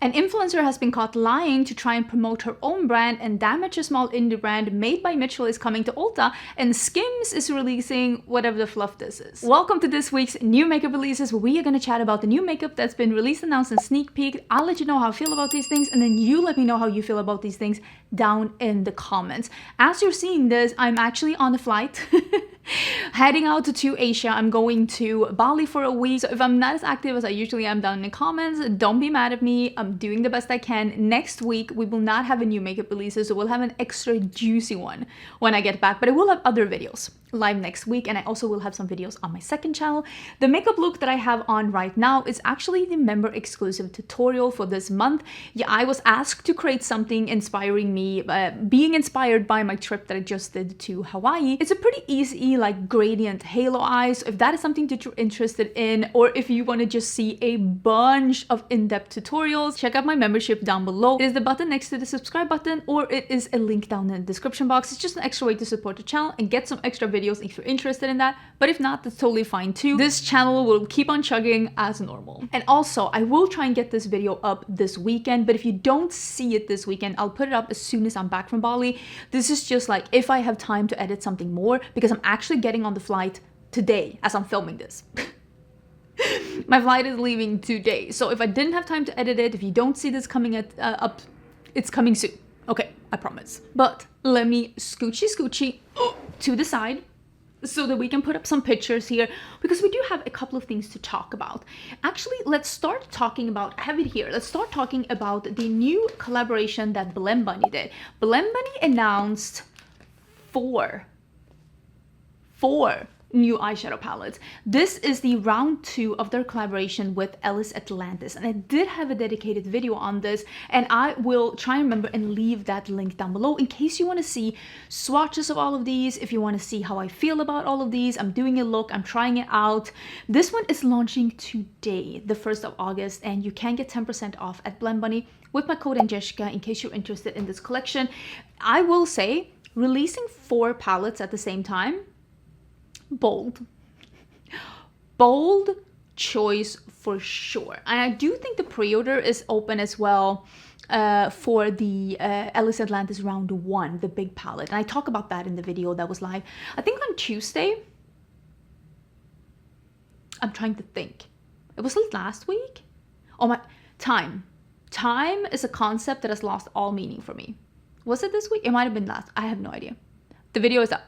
An influencer has been caught lying to try and promote her own brand and damage a small indie brand. Made by Mitchell is coming to Ulta, and Skims is releasing whatever the fluff this is. Welcome to this week's new makeup releases, where we are going to chat about the new makeup that's been released, announced, and sneak peeked. I'll let you know how I feel about these things, and then you let me know how you feel about these things down in the comments. As you're seeing this, I'm actually on a flight. Heading out to Asia. I'm going to Bali for a week. So if I'm not as active as I usually am down in the comments, don't be mad at me. I'm doing the best I can. Next week, we will not have a new makeup releases, so we'll have an extra juicy one when I get back, but I will have other videos live next week, and I also will have some videos on my second channel. The makeup look that I have on right now is actually the member exclusive tutorial for this month. Yeah, I was asked to create something inspiring me, being inspired by my trip that I just did to Hawaii. It's a pretty easy like gradient halo eye, so if that is something that you're interested in, or if you want to just see a bunch of in-depth tutorials, check out my membership down below. It is the button next to the subscribe button, or it is a link down in the description box. It's just an extra way to support the channel and get some extra videos if you're interested in that, but if not, that's totally fine too. This channel will keep on chugging as normal. And also, I will try and get this video up this weekend, but if you don't see it this weekend, I'll put it up as soon as I'm back from Bali. This is just like if I have time to edit something more, because I'm actually getting on the flight today as I'm filming this. My flight is leaving today, so if I didn't have time to edit it, if you don't see this coming up, it's coming soon. Okay, I promise. But let me scoochie to the side so that we can put up some pictures here, because we do have a couple of things to talk about. Actually, let's start talking about, I have it here, let's start talking about the new collaboration that Balm did. Balm announced four new eyeshadow palettes. This is the round 2 of their collaboration with Ellis Atlantis, and I did have a dedicated video on this, and I will try and remember and leave that link down below in case you want to see swatches of all of these, if you want to see how I feel about all of these. I'm doing a look, I'm trying it out. This one is launching today, the 1st of August, and you can get 10% off at Blend Bunny with my code Angelica in case you're interested in this collection. I will say, releasing 4 palettes at the same time, bold choice for sure. And I do think the pre-order is open as well for the Ellis Atlantis round 1, the big palette, and I talk about that in the video that was live, I think on Tuesday. I'm trying to think, it was last week. Oh my, time is a concept that has lost all meaning for me. Was it this week? It might have been last, I have no idea. The video is up.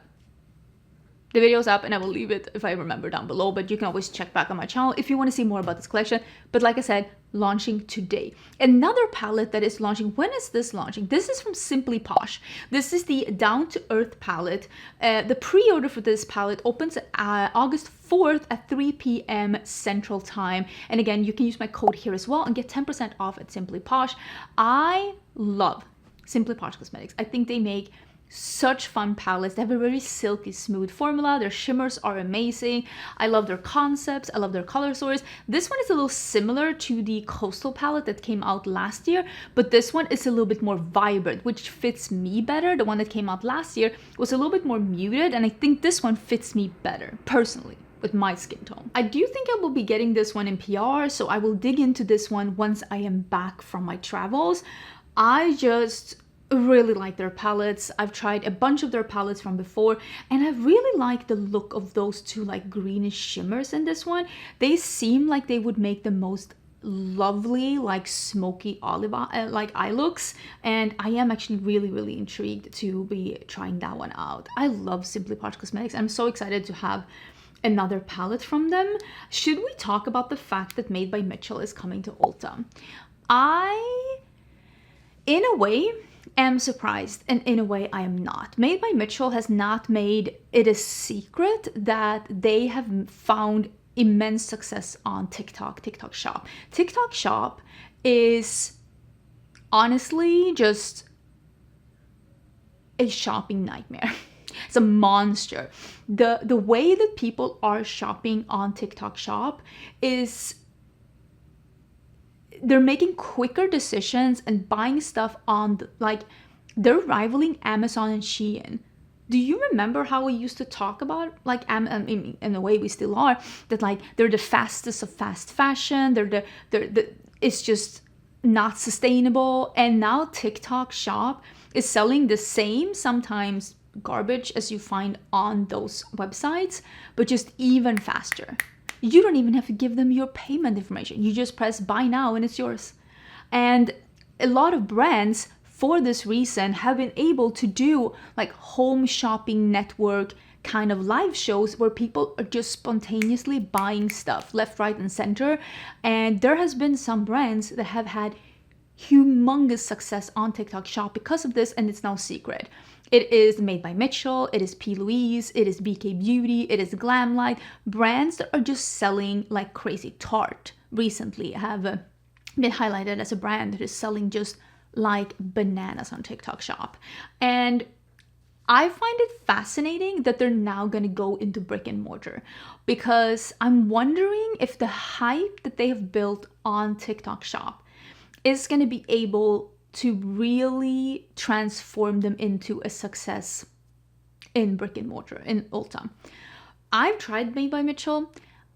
The video is up, and I will leave it if I remember down below, but you can always check back on my channel if you want to see more about this collection. But like I said, launching today. Another palette that is launching, when is this launching? This is from Simply Posh. This is the Down to Earth palette. The pre-order for this palette opens August 4th at 3 p.m. Central Time. And again, you can use my code here as well and get 10% off at Simply Posh. I love Simply Posh Cosmetics. I think they make such fun palettes. They have a very silky smooth formula. Their shimmers are amazing. I love their concepts. I love their color stories. This one is a little similar to the Coastal palette that came out last year, but this one is a little bit more vibrant, which fits me better. The one that came out last year was a little bit more muted, and I think this one fits me better personally with my skin tone. I do think I will be getting this one in PR, so I will dig into this one once I am back from my travels. I just really like their palettes. I've tried a bunch of their palettes from before, and I really like the look of those 2 like greenish shimmers in this one. They seem like they would make the most lovely like smoky olive like eye looks, and I am actually really intrigued to be trying that one out. I love Simply Posh Cosmetics. I'm so excited to have another palette from them. Should we talk about the fact that Made by Mitchell is coming to Ulta? I, in a way, am surprised, and in a way I am not. Made by Mitchell has not made it a secret that they have found immense success on TikTok Shop. TikTok Shop is honestly just a shopping nightmare. It's a monster. The way that people are shopping on TikTok Shop is they're making quicker decisions and buying stuff on like they're rivaling Amazon and Shein. Do you remember how we used to talk about like in a way we still are, that like they're the fastest of fast fashion, they're the it's just not sustainable. And now TikTok Shop is selling the same, sometimes garbage as you find on those websites, but just even faster. You don't even have to give them your payment information. You just press buy now and it's yours. And a lot of brands for this reason have been able to do like home shopping network kind of live shows where people are just spontaneously buying stuff left, right, and center. And there has been some brands that have had humongous success on TikTok Shop because of this, and it's now secret. It is Made by Mitchell, it is P. Louise, it is BK Beauty, it is Glamlight, brands that are just selling like crazy. Tarte recently have been highlighted as a brand that is selling just like bananas on TikTok Shop. And I find it fascinating that they're now going to go into brick and mortar, because I'm wondering if the hype that they have built on TikTok Shop is going to be able to really transform them into a success in brick and mortar, in Ulta. I've tried Made by Mitchell,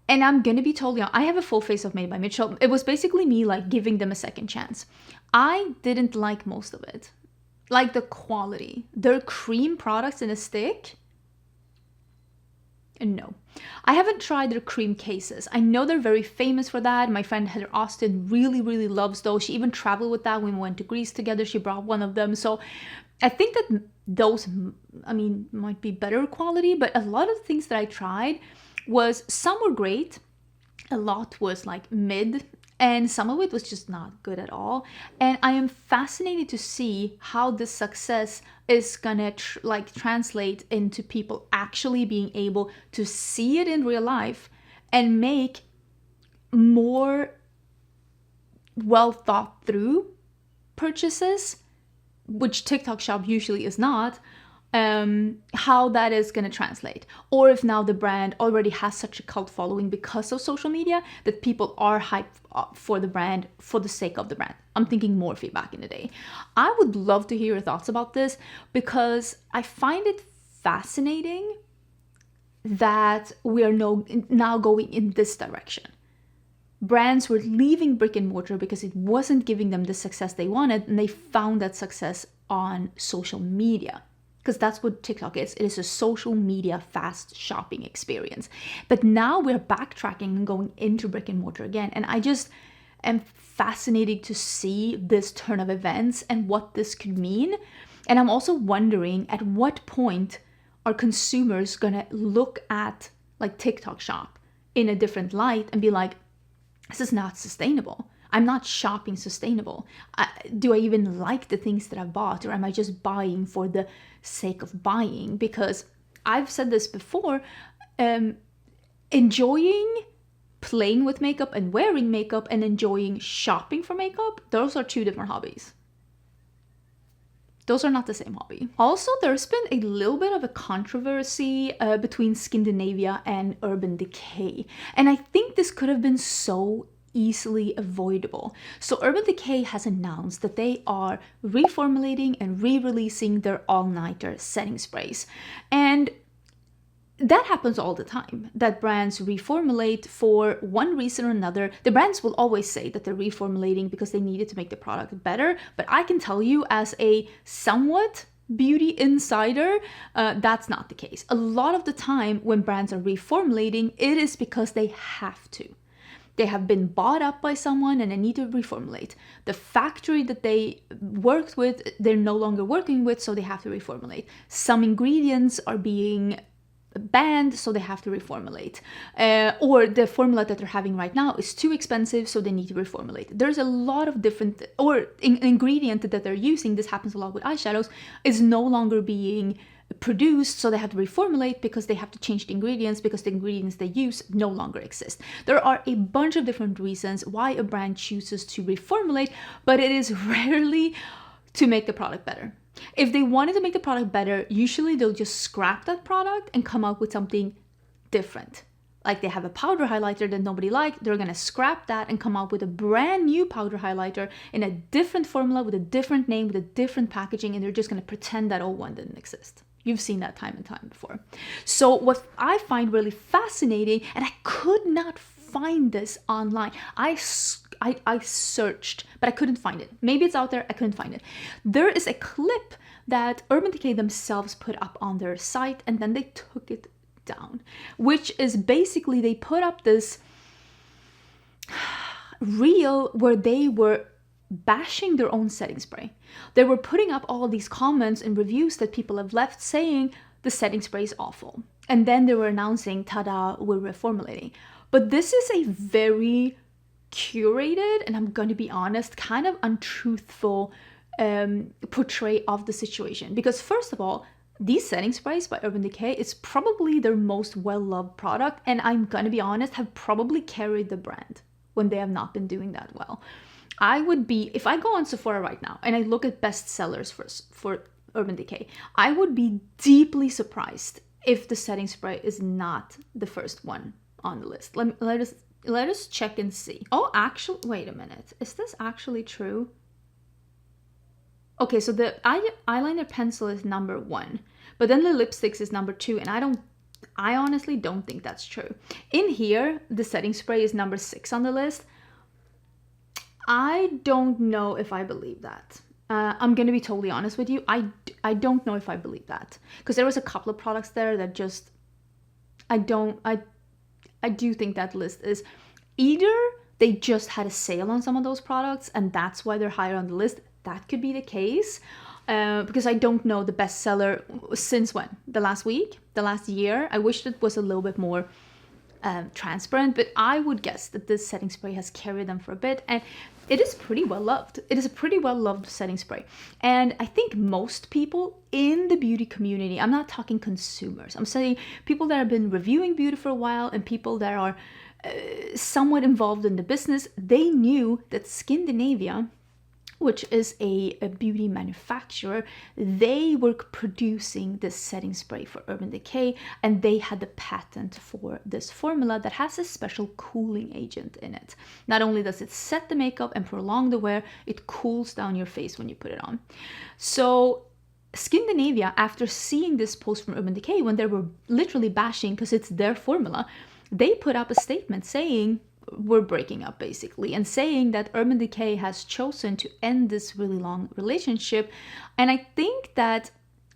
and I'm going to be totally honest, I have a full face of Made by Mitchell. It was basically me like giving them a second chance. I didn't like most of it. Like the quality. Their cream products in a stick? No. I haven't tried their cream cases. I know they're very famous for that. My friend Heather Austin really, really loves those. She even traveled with that when we went to Greece together. She brought one of them. So I think that those, I mean, might be better quality, but a lot of the things that I tried was, some were great, a lot was like mid, and some of it was just not good at all. And I am fascinated to see how this success is gonna translate into people actually being able to see it in real life and make more well thought through purchases, which TikTok Shop usually is not. How that is going to translate, or if now the brand already has such a cult following because of social media that people are hyped for the brand for the sake of the brand. I'm thinking Morphe back in the day. I would love to hear your thoughts about this, because I find it fascinating that we are now going in this direction. Brands were leaving brick and mortar because it wasn't giving them the success they wanted, and they found that success on social media. Because that's what TikTok is. It is a social media fast shopping experience. But now we're backtracking and going into brick and mortar again. And I just am fascinated to see this turn of events and what this could mean. And I'm also wondering, at what point are consumers gonna look at like TikTok Shop in a different light and be like, this is not sustainable. I'm not shopping sustainable. Do I even like the things that I bought, or am I just buying for the sake of buying? Because I've said this before, enjoying playing with makeup and wearing makeup and enjoying shopping for makeup, those are two different hobbies. Those are not the same hobby. Also, there's been a little bit of a controversy between Scandinavia and Urban Decay. And I think this could have been so easily avoidable. So Urban Decay has announced that they are reformulating and re-releasing their all-nighter setting sprays. And that happens all the time, that brands reformulate for one reason or another. The brands will always say that they're reformulating because they needed to make the product better. But I can tell you, as a somewhat beauty insider, that's not the case. A lot of the time when brands are reformulating, it is because they have to. They have been bought up by someone and they need to reformulate. The factory that they worked with, they're no longer working with, so they have to reformulate. Some ingredients are being banned, so they have to reformulate. Or the formula that they're having right now is too expensive, so they need to reformulate. There's a lot of different, or ingredient that they're using, this happens a lot with eyeshadows, is no longer being produced, so they have to reformulate because they have to change the ingredients because the ingredients they use no longer exist. There are a bunch of different reasons why a brand chooses to reformulate, but it is rarely to make the product better. If they wanted to make the product better, usually they'll just scrap that product and come out with something different. Like they have a powder highlighter that nobody liked, they're gonna scrap that and come out with a brand new powder highlighter in a different formula with a different name, with a different packaging, and they're just gonna pretend that old one didn't exist. You've seen that time and time before. So what I find really fascinating, and I could not find this online. I I searched, but I couldn't find it. Maybe it's out there, I couldn't find it. There is a clip that Urban Decay themselves put up on their site, and then they took it down, which is basically they put up this reel where they were bashing their own setting spray. They were putting up all these comments and reviews that people have left saying the setting spray is awful. And then they were announcing, tada, we're reformulating. But this is a very curated, and I'm going to be honest, kind of untruthful portray of the situation. Because first of all, these setting sprays by Urban Decay is probably their most well-loved product, and I'm going to be honest, have probably carried the brand when they have not been doing that well. I would be, if I go on Sephora right now and I look at bestsellers for Urban Decay, I would be deeply surprised if the setting spray is not the first one on the list. Let us check and see. Oh, actually, wait a minute. Is this actually true? Okay, so the eyeliner pencil is number 1, but then the lipsticks is number 2, and I honestly don't think that's true. In here, the setting spray is number 6 on the list. I don't know if I believe that. I'm gonna be totally honest with you. I don't know if I believe that, because there was a couple of products there that just I do think that list is either they just had a sale on some of those products and that's why they're higher on the list. That could be the case, because I don't know the bestseller since when? The last week? The last year? I wish it was a little bit more transparent, but I would guess that this setting spray has carried them for a bit, and it is pretty well loved. It is a pretty well loved setting spray. And I think most people in the beauty community, I'm not talking consumers, I'm saying people that have been reviewing beauty for a while and people that are somewhat involved in the business, they knew that Scandinavia, which is a beauty manufacturer, they were producing this setting spray for Urban Decay, and they had the patent for this formula that has a special cooling agent in it. Not only does it set the makeup and prolong the wear, it cools down your face when you put it on. So Scandinavia, after seeing this post from Urban Decay, when they were literally bashing because it's their formula, they put up a statement saying, we're breaking up basically, and saying that Urban Decay has chosen to end this really long relationship. And I think that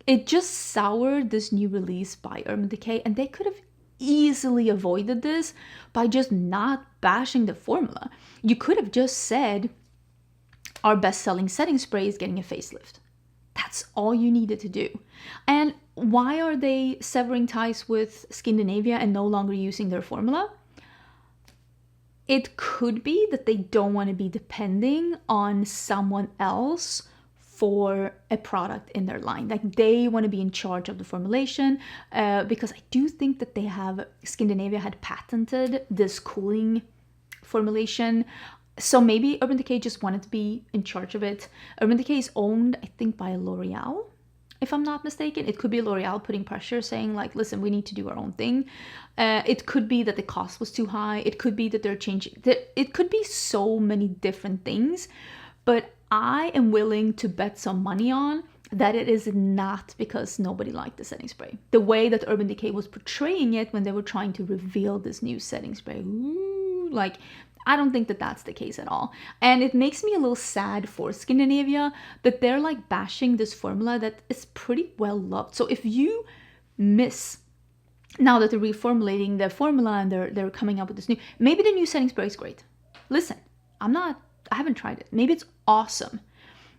it just soured this new release by Urban Decay, and they could have easily avoided this by just not bashing the formula. You could have just said our best-selling setting spray is getting a facelift. That's all you needed to do. And why are they severing ties with Scandinavia and no longer using their formula? It could be that they don't want to be depending on someone else for a product in their line. Like, they want to be in charge of the formulation, because I do think that Scandinavia had patented this cooling formulation. So maybe Urban Decay just wanted to be in charge of it. Urban Decay is owned, I think, by L'Oreal, if I'm not mistaken. It could be L'Oreal putting pressure, saying like, listen, we need to do our own thing. It could be that the cost was too high. It could be that they're changing. It could be so many different things. But I am willing to bet some money on that it is not because nobody liked the setting spray. The way that Urban Decay was portraying it when they were trying to reveal this new setting spray. Ooh, like, I don't think that that's the case at all. And it makes me a little sad for Scandinavia that they're like bashing this formula that is pretty well loved. So if you miss, now that they're reformulating their formula and they're coming up with this new, maybe the new setting spray is great. Listen, I haven't tried it. Maybe it's awesome.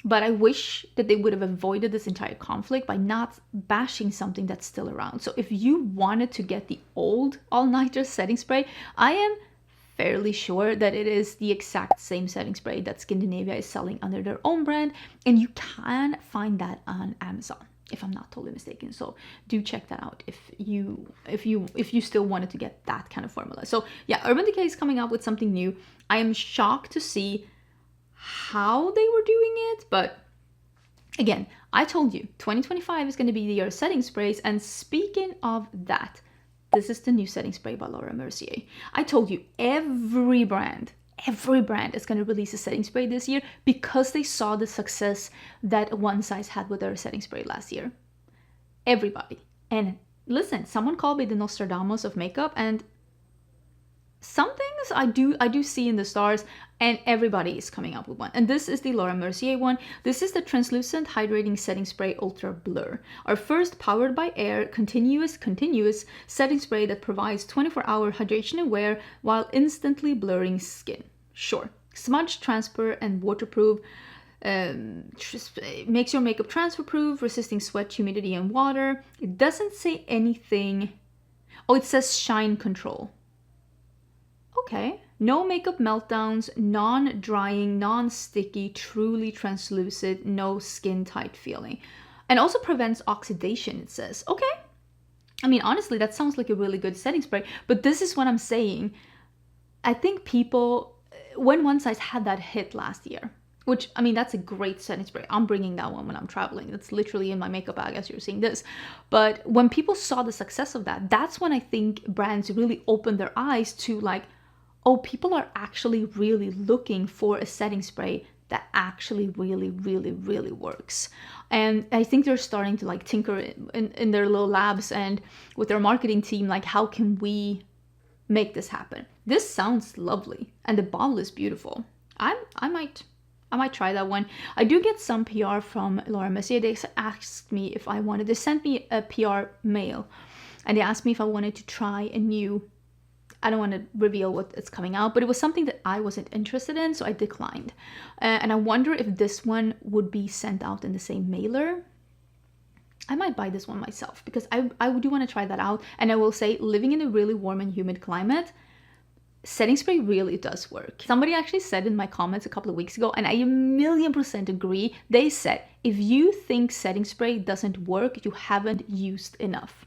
But I wish that they would have avoided this entire conflict by not bashing something that's still around. So if you wanted to get the old all-nighter setting spray, I am fairly sure that it is the exact same setting spray that Scandinavia is selling under their own brand, and you can find that on Amazon, if I'm not totally mistaken. So do check that out if you still wanted to get that kind of formula. So yeah, Urban Decay is coming up with something new. I am shocked to see how they were doing it, but again, I told you 2025 is going to be the year of setting sprays. And speaking of that, this is the new setting spray by Laura Mercier. I told you every brand is going to release a setting spray this year because they saw the success that One Size had with their setting spray last year. Everybody. And listen, someone called me the Nostradamus of makeup, and something things I do see in the stars, and everybody is coming up with one. And this is the Laura Mercier one. This is the Translucent Hydrating Setting Spray Ultra Blur. Our first powered by air, continuous setting spray that provides 24-hour hydration and wear while instantly blurring skin. Sure. Smudge, transfer, and waterproof. Makes your makeup transfer proof, resisting sweat, humidity, and water. It doesn't say anything. Oh, it says shine control. Okay. No makeup meltdowns, non-drying, non-sticky, truly translucent, no skin tight feeling. And also prevents oxidation, it says. Okay. I mean, honestly, that sounds like a really good setting spray, but this is what I'm saying. I think people, when One Size had that hit last year, which, I mean, that's a great setting spray. I'm bringing that one when I'm traveling. It's literally in my makeup bag as you're seeing this. But when people saw the success of that, that's when I think brands really opened their eyes to like, oh, people are actually really looking for a setting spray that actually really, really, really works. And I think they're starting to like tinker in their little labs and with their marketing team, like, how can we make this happen? This sounds lovely. And the bottle is beautiful. I might try that one. I do get some PR from Laura Mercier. They asked me if I wanted, they sent me a PR mail and they asked me if I wanted to try a new, I don't want to reveal what it's coming out, but it was something that I wasn't interested in, so I declined. And I wonder if this one would be sent out in the same mailer. I might buy this one myself because I do want to try that out. And I will say, living in a really warm and humid climate, setting spray really does work. Somebody actually said in my comments a couple of weeks ago, and I 1,000,000% agree, they said, if you think setting spray doesn't work, you haven't used enough.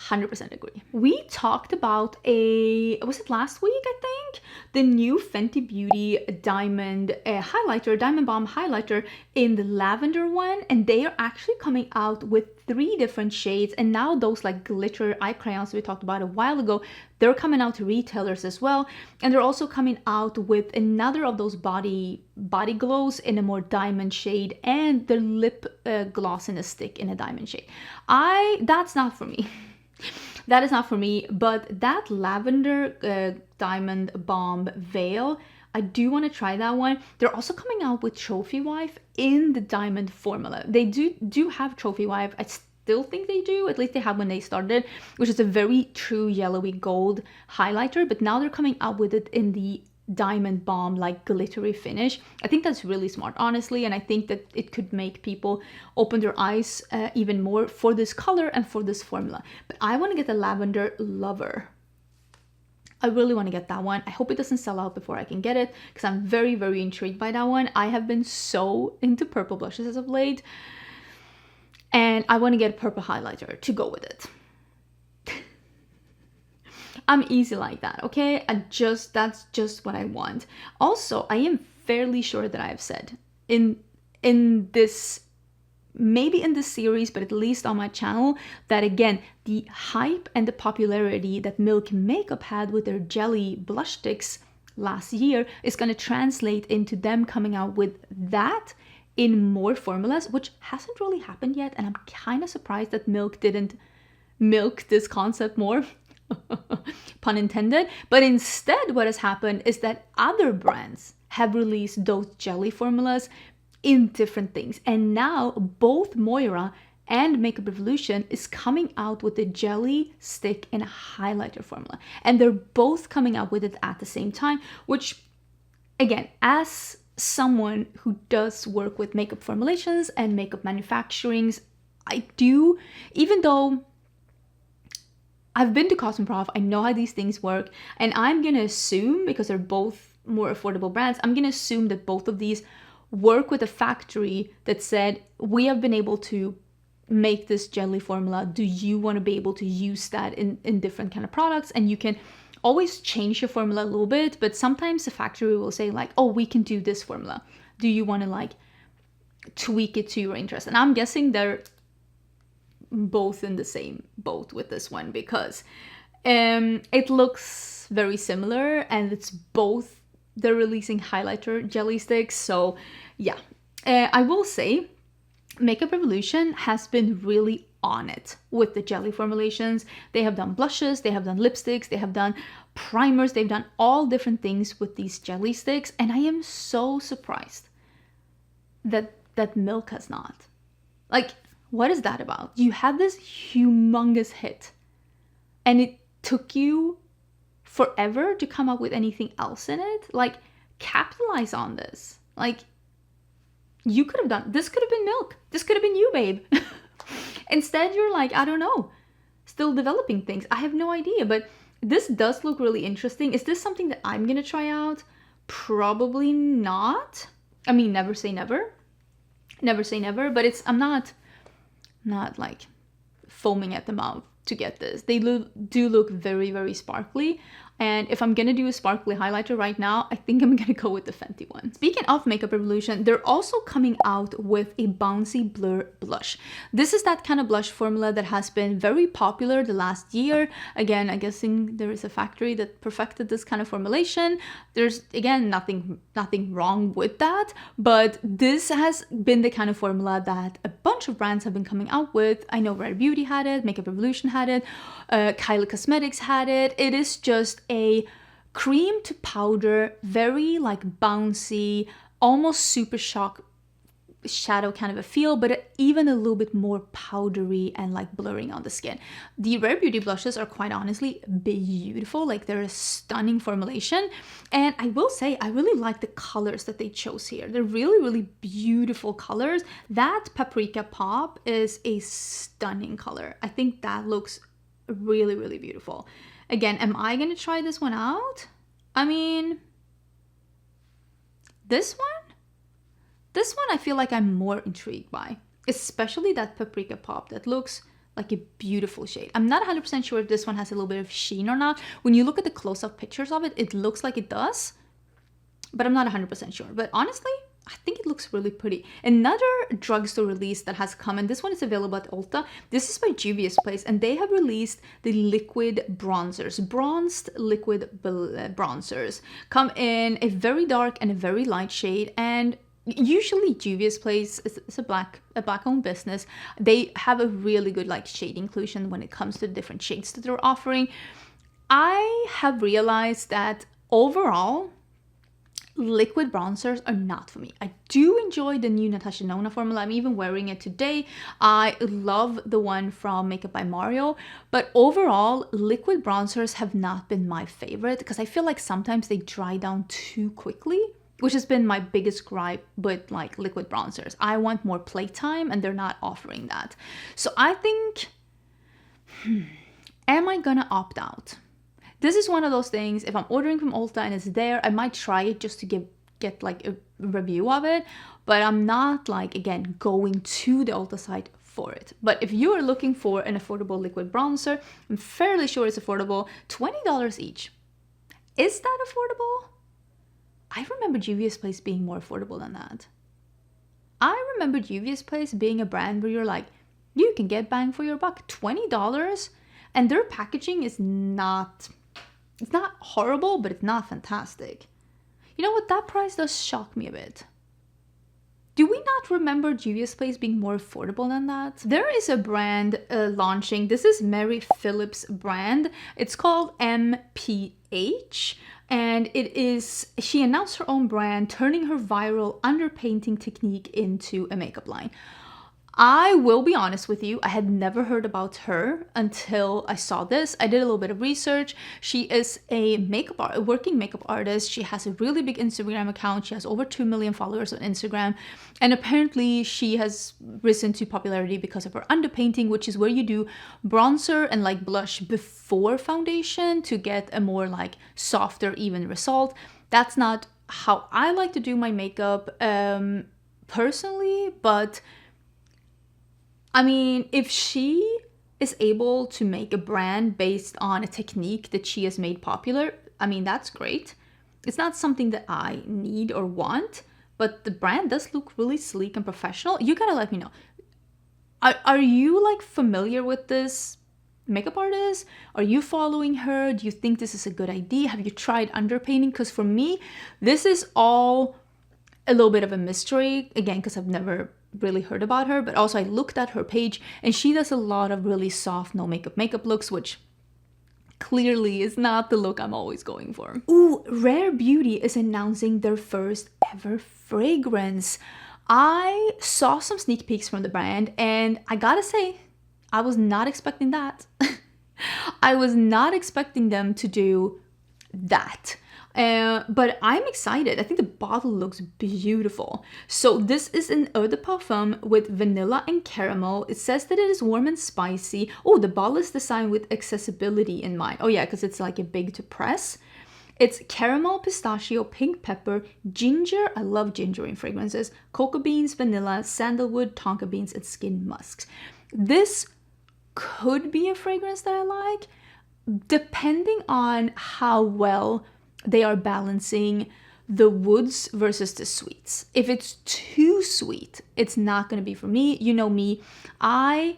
100% agree. We talked about was it last week, I think? The new Fenty Beauty Diamond highlighter, Diamond Balm highlighter in the lavender one. And they are actually coming out with 3 different shades. And now those like glitter eye crayons we talked about a while ago, they're coming out to retailers as well. And they're also coming out with another of those body glows in a more diamond shade, and the lip gloss in a stick in a diamond shade. That's not for me. That is not for me, but that lavender diamond balm veil, I do want to try that one. They're also coming out with Trophy Wife in the diamond formula. They do have Trophy Wife. I still think they do, at least they have when they started, which is a very true yellowy gold highlighter, but now they're coming out with it in the diamond balm like glittery finish. I think that's really smart, honestly, and I think that it could make people open their eyes even more for this color and for this formula. But I want to get the Lavender Lover. I really want to get that one. I hope it doesn't sell out before I can get it, because I'm very, very intrigued by that one. I have been so into purple blushes as of late, and I want to get a purple highlighter to go with it. I'm easy like that, okay? That's just what I want. Also, I am fairly sure that I have said in this, maybe in this series, but at least on my channel, that again, the hype and the popularity that Milk Makeup had with their jelly blush sticks last year is going to translate into them coming out with that in more formulas, which hasn't really happened yet. And I'm kind of surprised that Milk didn't milk this concept more. Pun intended. But instead what has happened is that other brands have released those jelly formulas in different things, and now both Moira and Makeup Revolution is coming out with the jelly stick and a highlighter formula, and they're both coming out with it at the same time, which again, as someone who does work with makeup formulations and makeup manufacturings, I do, even though I've been to Cosmoprof, I know how these things work, and I'm gonna assume, because they're both more affordable brands, I'm gonna assume that both of these work with a factory that said, we have been able to make this jelly formula. Do you want to be able to use that in different kind of products? And you can always change your formula a little bit, but sometimes the factory will say like, oh, we can do this formula. Do you want to like tweak it to your interest? And I'm guessing they're both in the same boat with this one, because it looks very similar, and it's both, they're releasing highlighter jelly sticks. So yeah, I will say Makeup Revolution has been really on it with the jelly formulations. They have done blushes, they have done lipsticks, they have done primers, they've done all different things with these jelly sticks, and I am so surprised that Milk has not. Like, what is that about? You had this humongous hit and it took you forever to come up with anything else in it. Like, capitalize on this. Like, you could have done, this could have been Milk. This could have been you, babe. Instead, you're like, I don't know, still developing things. I have no idea, but this does look really interesting. Is this something that I'm gonna try out? Probably not. I mean, never say never. Never say never, but I'm not like foaming at the mouth to get this. They do look very, very sparkly. And if I'm gonna do a sparkly highlighter right now, I think I'm gonna go with the Fenty one. Speaking of Makeup Revolution, they're also coming out with a Bouncy Blur blush. This is that kind of blush formula that has been very popular the last year. Again, I'm guessing there is a factory that perfected this kind of formulation. There's, again, nothing wrong with that, but this has been the kind of formula that a bunch of brands have been coming out with. I know Ravi Beauty had it, Makeup Revolution had it, Kylie Cosmetics had it. It is just a cream to powder, very like bouncy, almost super shock shadow kind of a feel, but even a little bit more powdery and like blurring on the skin. The Rare Beauty blushes are quite honestly beautiful. Like, they're a stunning formulation, and I will say I really like the colors that they chose here. They're really, really beautiful colors. That Paprika Pop is a stunning color. I think that looks really, really beautiful. Again, am I gonna try this one out? I mean, this one I feel like I'm more intrigued by, especially that Paprika Pop. That looks like a beautiful shade. I'm not 100% sure if this one has a little bit of sheen or not. When you look at the close-up pictures of it, it looks like it does, but I'm not 100% sure. But honestly, I think it looks really pretty. Another drugstore release that has come, and this one is available at Ulta. This is by Juvia's Place, and they have released the liquid bronzers. Bronzed liquid bronzers come in a very dark and a very light shade, and usually Juvia's Place is a black-owned business. They have a really good like shade inclusion when it comes to the different shades that they're offering. I have realized that overall, liquid bronzers are not for me. I do enjoy the new Natasha Nona formula. I'm even wearing it today. I love the one from Makeup by Mario, but overall, liquid bronzers have not been my favorite because I feel like sometimes they dry down too quickly, which has been my biggest gripe with like liquid bronzers. I want more playtime and they're not offering that. So I think, am I gonna opt out? This is one of those things, if I'm ordering from Ulta and it's there, I might try it just to get like a review of it, but I'm not like, again, going to the Ulta site for it. But if you are looking for an affordable liquid bronzer, I'm fairly sure it's affordable, $20 each. Is that affordable? I remember Juvia's Place being more affordable than that. I remember Juvia's Place being a brand where you're like, you can get bang for your buck, $20, and their packaging is not... It's not horrible, but it's not fantastic. You know what? That price does shock me a bit. Do we not remember Juvia's Place being more affordable than that? There is a brand launching. This is Mary Phillips brand. It's called M.Ph. And it is, she announced her own brand, turning her viral underpainting technique into a makeup line. I will be honest with you, I had never heard about her until I saw this. I did a little bit of research. She is a working makeup artist. She has a really big Instagram account. She has over 2 million followers on Instagram. And apparently she has risen to popularity because of her underpainting, which is where you do bronzer and like blush before foundation to get a more like softer, even result. That's not how I like to do my makeup personally, but I mean, if she is able to make a brand based on a technique that she has made popular, I mean, that's great. It's not something that I need or want, but the brand does look really sleek and professional. You gotta let me know. Are you like familiar with this makeup artist? Are you following her? Do you think this is a good idea? Have you tried underpainting? Because for me, this is all a little bit of a mystery, again, because I've never really heard about her, but also I looked at her page and she does a lot of really soft, no makeup looks, which clearly is not the look I'm always going for. Ooh, Rare Beauty is announcing their first ever fragrance. I saw some sneak peeks from the brand and I gotta say, I was not expecting that. I was not expecting them to do that. But I'm excited. I think the bottle looks beautiful. So this is an eau de parfum with vanilla and caramel. It says that it is warm and spicy. Oh, the bottle is designed with accessibility in mind. Oh yeah, because it's like a big to press. It's caramel, pistachio, pink pepper, ginger. I love ginger in fragrances. Cocoa beans, vanilla, sandalwood, tonka beans, and skin musks. This could be a fragrance that I like, depending on how well they are balancing the woods versus the sweets. If it's too sweet, it's not going to be for me. You know me, I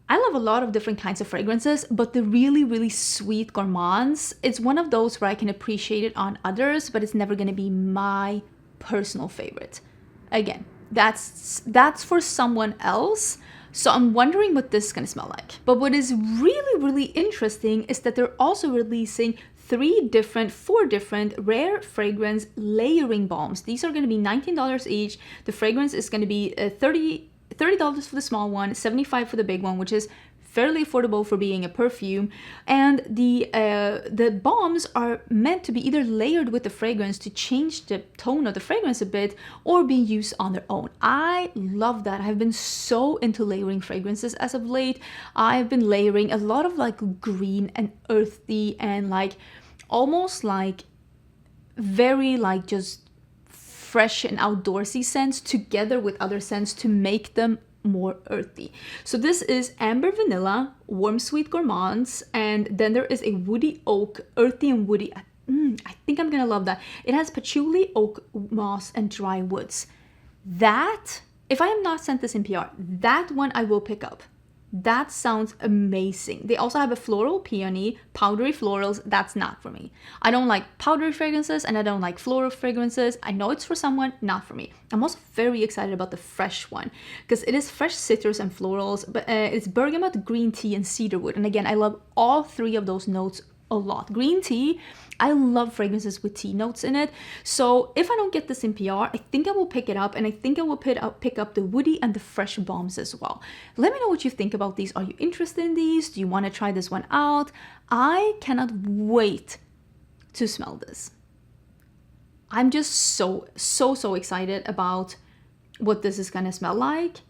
love a lot of different kinds of fragrances, but the really, really sweet gourmands, it's one of those where I can appreciate it on others, but it's never going to be my personal favorite. Again, that's for someone else. So I'm wondering what this is going to smell like. But what is really, really interesting is that they're also releasing 4 different rare fragrance layering balms. These are going to be $19 each. The fragrance is going to be $30 for the small one, $75 for the big one, which is fairly affordable for being a perfume. And the balms are meant to be either layered with the fragrance to change the tone of the fragrance a bit, or be used on their own. I love that. I've been so into layering fragrances as of late. I've been layering a lot of like green and earthy and like almost like very like just fresh and outdoorsy scents together with other scents to make them more earthy. So this is amber vanilla, warm sweet gourmands, and then there is a woody oak, earthy and woody. I think I'm gonna love that. It has patchouli, oak, moss, and dry woods. That, if I am not sent this in PR, that one I will pick up. That sounds amazing. They also have a floral peony, powdery florals. That's not for me. I don't like powdery fragrances and I don't like floral fragrances. I know it's for someone, not for me. I'm also very excited about the fresh one because it is fresh citrus and florals, but it's bergamot, green tea, and cedarwood. And again, I love all 3 of those notes a lot. Green tea, I love fragrances with tea notes in it. So if I don't get this in PR, I think I will pick it up, and I think I will pick up the woody and the fresh balms as well. Let me know what you think about these. Are you interested in these? Do you want to try this one out? I cannot wait to smell this. I'm just so excited about what this is gonna smell like.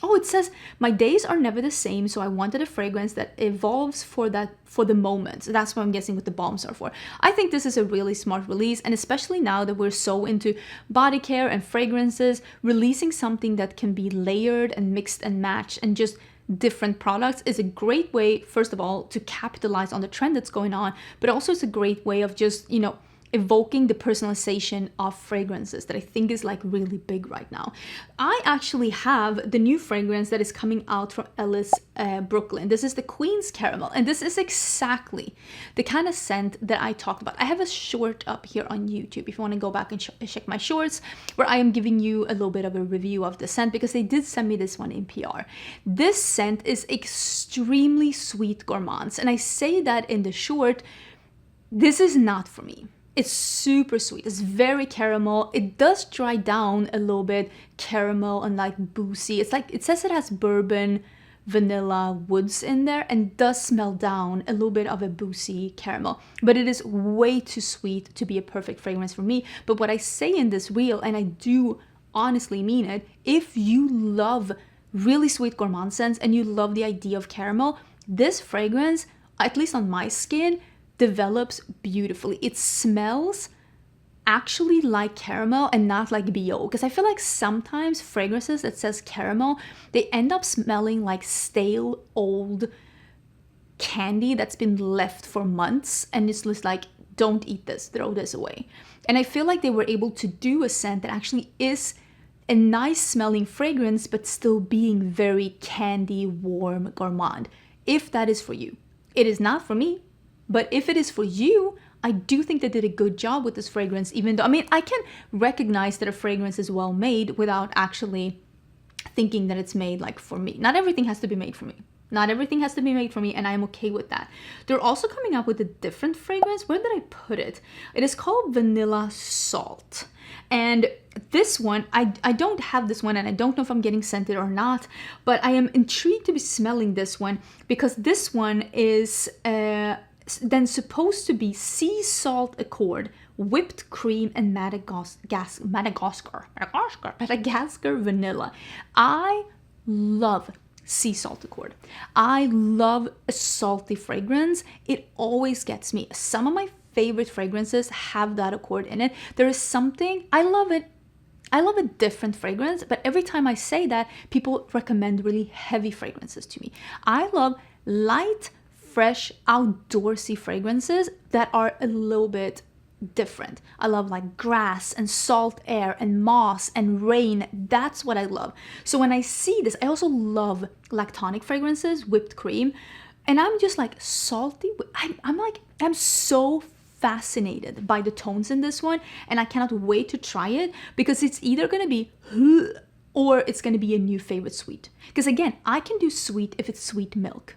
Oh, it says, my days are never the same, so I wanted a fragrance that evolves for the moment. So that's what I'm guessing what the balms are for. I think this is a really smart release, and especially now that we're so into body care and fragrances, releasing something that can be layered and mixed and matched and just different products is a great way, first of all, to capitalize on the trend that's going on, but also it's a great way of just, you know, evoking the personalization of fragrances that I think is like really big right now. I actually have the new fragrance that is coming out from Ellis, Brooklyn. This is the Queen's Caramel, and this is exactly the kind of scent that I talked about. I have a short up here on YouTube if you want to go back and check my shorts, where I am giving you a little bit of a review of the scent because they did send me this one in PR. This scent is extremely sweet gourmands, and I say that in the short. This is not for me. It's super sweet. It's very caramel. It does dry down a little bit, caramel and like boozy. It's like, it says it has bourbon, vanilla, woods in there, and does smell down a little bit of a boozy caramel. But it is way too sweet to be a perfect fragrance for me. But what I say in this reel, and I do honestly mean it, if you love really sweet gourmand scents and you love the idea of caramel, this fragrance, at least on my skin, develops beautifully. It smells actually like caramel and not like BO, because I feel like sometimes fragrances that says caramel, they end up smelling like stale old candy that's been left for months, and it's just like, don't eat this, throw this away. And I feel like they were able to do a scent that actually is a nice smelling fragrance but still being very candy, warm, gourmand. If that is for you. It is not for me. But if it is for you, I do think they did a good job with this fragrance, even though, I mean, I can recognize that a fragrance is well made without actually thinking that it's made like for me. Not everything has to be made for me. Not everything has to be made for me, and I'm okay with that. They're also coming up with a different fragrance. Where did I put it? It is called Vanilla Salt. And this one, I don't have this one, and I don't know if I'm getting scented or not, but I am intrigued to be smelling this one because this one is then supposed to be sea salt accord, whipped cream, and Madagascar vanilla. I love sea salt accord. I love a salty fragrance. It always gets me. Some of my favorite fragrances have that accord in it. There is something, I love it. I love a different fragrance, but every time I say that, people recommend really heavy fragrances to me. I love light, fresh, outdoorsy fragrances that are a little bit different. I love like grass and salt air and moss and rain. That's what I love. So when I see this, I also love lactonic fragrances, whipped cream, and I'm just like salty. I'm so fascinated by the tones in this one, and I cannot wait to try it because it's either gonna be or it's gonna be a new favorite sweet. Because again, I can do sweet if it's sweet milk.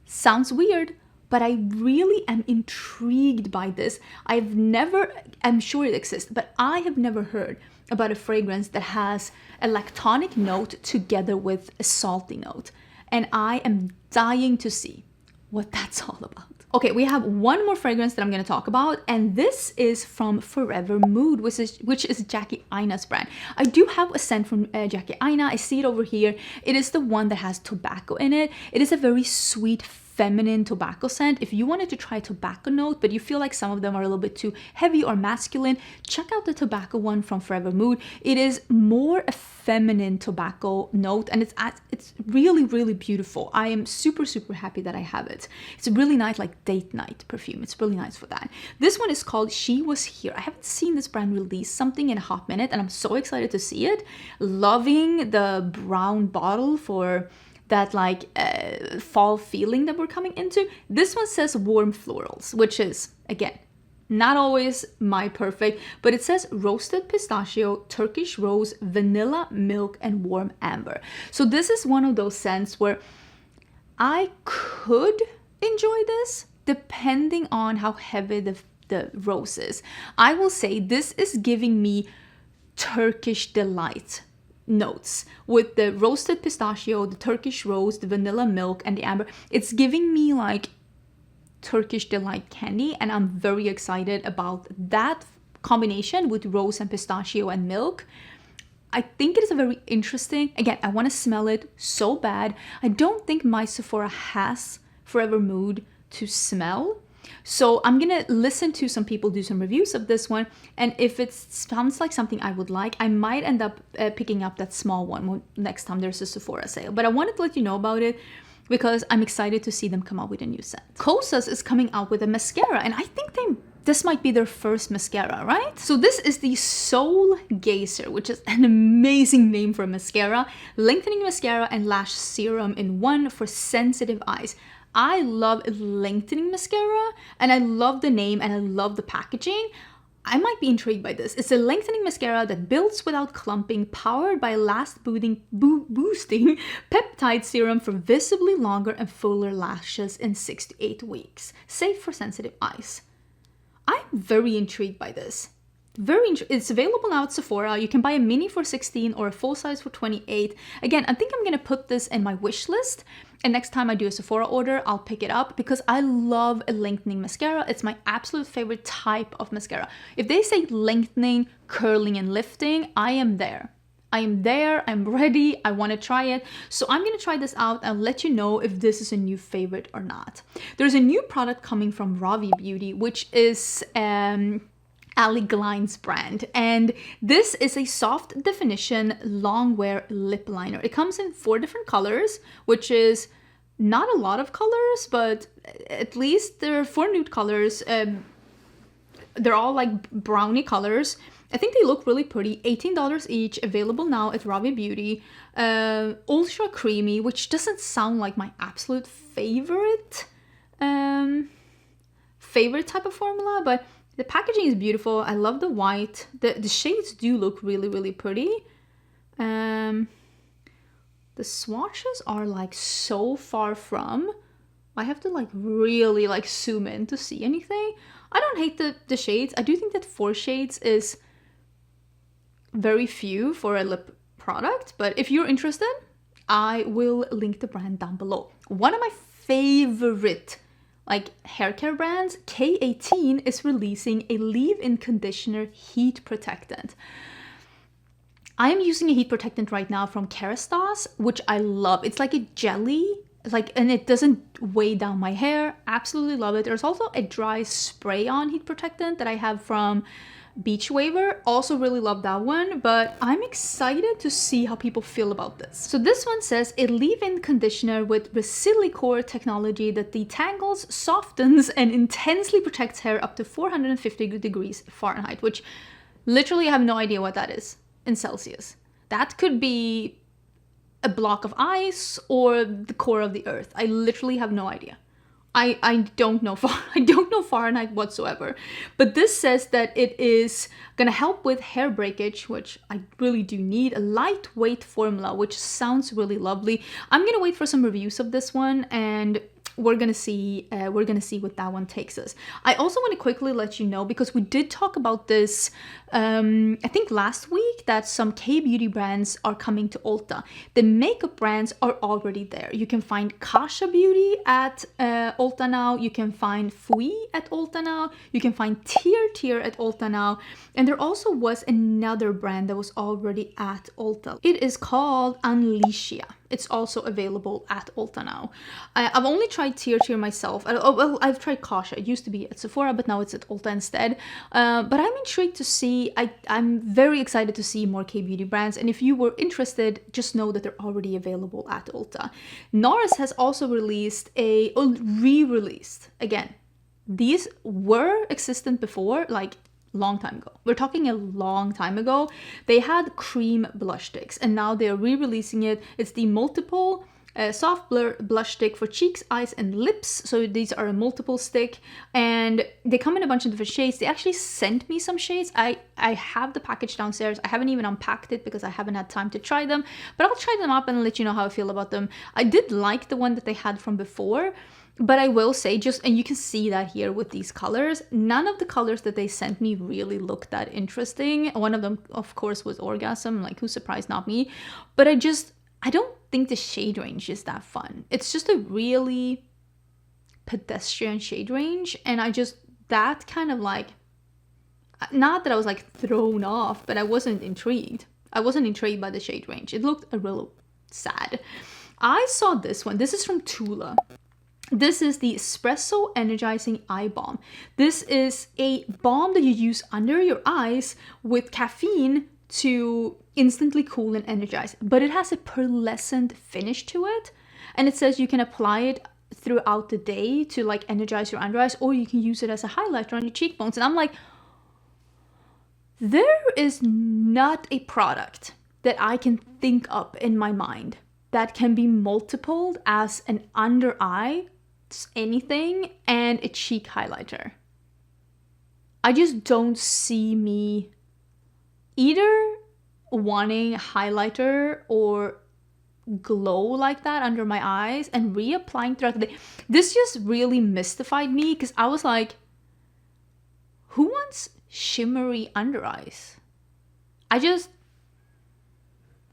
Sounds weird, but I really am intrigued by this. I'm sure it exists, but I have never heard about a fragrance that has a lactonic note together with a salty note. And I am dying to see what that's all about. Okay, we have one more fragrance that I'm gonna talk about, and this is from FORVR Mood, which is Jackie Aina's brand. I do have a scent from Jackie Aina. I see it over here. It is the one that has tobacco in it. It is a very sweet, feminine tobacco scent. If you wanted to try tobacco note, but you feel like some of them are a little bit too heavy or masculine, check out the tobacco one from FORVR Mood. It is more a feminine tobacco note, and it's really, really beautiful. I am super, super happy that I have it. It's a really nice like date night perfume. It's really nice for that. This one is called She Was Here. I haven't seen this brand release something in a hot minute, and I'm so excited to see it. Loving the brown bottle for that like fall feeling that we're coming into. This one says warm florals, which is, again, not always my perfect, but it says roasted pistachio, Turkish rose, vanilla, milk, and warm amber. So this is one of those scents where I could enjoy this depending on how heavy the rose is. I will say this is giving me Turkish delight notes with the roasted pistachio, the Turkish rose, the vanilla milk, and the amber. It's giving me like Turkish delight candy, and I'm very excited about that combination with rose and pistachio and milk. I think it is a very interesting, again, I want to smell it so bad. I don't think my Sephora has FORVR Mood to smell. So I'm gonna listen to some people do some reviews of this one, and if it sounds like something I would like, I might end up picking up that small one next time there's a Sephora sale. But I wanted to let you know about it because I'm excited to see them come out with a new scent. Kosas is coming out with a mascara, and I think this might be their first mascara, right? So this is the Soul Gazer, which is an amazing name for a mascara. Lengthening mascara and lash serum in one for sensitive eyes. I love lengthening mascara, and I love the name, and I love the packaging. I might be intrigued by this. It's a lengthening mascara that builds without clumping, powered by boosting peptide serum for visibly longer and fuller lashes in 6 to 8 weeks. Safe for sensitive eyes. I'm very intrigued by this. It's available now at Sephora. You can buy a mini for 16 or a full size for 28. Again, I think I'm gonna put this in my wish list, and next time I do a Sephora order, I'll pick it up because I love a lengthening mascara. It's my absolute favorite type of mascara. If they say lengthening, curling, and lifting, I am there. I'm ready, I want to try it. So I'm going to try this out and let you know if this is a new favorite or not. There's a new product coming from Ravi Beauty, which is Ali Glein's brand, and this is a soft definition long wear lip liner. It comes in 4 different colors, which is not a lot of colors, but at least there are 4 nude colors. They're all like brownie colors. I think they look really pretty. $18 each, available now at Ravi Beauty. Ultra creamy, which doesn't sound like my absolute favorite favorite type of formula, but the packaging is beautiful. I love the white. The shades do look really, really pretty. The swatches are like so far from. I have to like really like zoom in to see anything. I don't hate the shades. I do think that 4 shades is very few for a lip product, but if you're interested, I will link the brand down below. One of my favorite like hair care brands, K18, is releasing a leave-in conditioner heat protectant. I am using a heat protectant right now from Kosas, which I love. It's like a jelly, like, and it doesn't weigh down my hair. Absolutely love it. There's also a dry spray-on heat protectant that I have from Beach Waver. Also really love that one, but I'm excited to see how people feel about this. So this one says a leave-in conditioner with Resilicore technology that detangles, softens, and intensely protects hair up to 450 degrees Fahrenheit, which literally I have no idea what that is in Celsius. That could be a block of ice or the core of the earth. I literally have no idea. I don't know Fahrenheit whatsoever, but this says that it is gonna help with hair breakage, which I really do need. A lightweight formula, which sounds really lovely. I'm gonna wait for some reviews of this one, and we're gonna see what that one takes us. I also want to quickly let you know, because we did talk about this I think last week, that some K-beauty brands are coming to Ulta. The makeup brands are already there. You can find Kasha Beauty at Ulta now. You can find Fui at Ulta now. You can find Tier at Ulta now. And there also was another brand that was already at Ulta. It is called Unleashia. It's also available at Ulta now. I've only tried Tier myself. Well, I've tried Kasha. It used to be at Sephora, but now it's at Ulta instead. But I'm intrigued to see. I'm very excited to see more K-beauty brands. And if you were interested, just know that they're already available at Ulta. NARS has also re-released. Again, these were existent before, like long time ago. We're talking a long time ago. They had cream blush sticks, and now they're re-releasing it. It's the multiple soft blush stick for cheeks, eyes, and lips. So these are a multiple stick, and they come in a bunch of different shades. They actually sent me some shades. I have the package downstairs. I haven't even unpacked it because I haven't had time to try them, but I'll try them up and let you know how I feel about them. I did like the one that they had from before, but I will say, and you can see that here with these colors, none of the colors that they sent me really looked that interesting. One of them, of course, was Orgasm. Like, who's surprised? Not me. But I don't think the shade range is that fun. It's just a really pedestrian shade range, and that kind of like, not that I was like thrown off, but I wasn't intrigued. I wasn't intrigued by the shade range. It looked a little sad. I saw this one. This is from Tula. This is the Espresso Energizing Eye Balm. This is a balm that you use under your eyes with caffeine to instantly cool and energize, but it has a pearlescent finish to it, and it says you can apply it throughout the day to like energize your under eyes, or you can use it as a highlighter on your cheekbones. And I'm like, there is not a product that I can think up in my mind that can be multipled as an under eye anything and a cheek highlighter. I just don't see me either wanting highlighter or glow like that under my eyes and reapplying throughout the day. This just really mystified me, because I was like, who wants shimmery under eyes?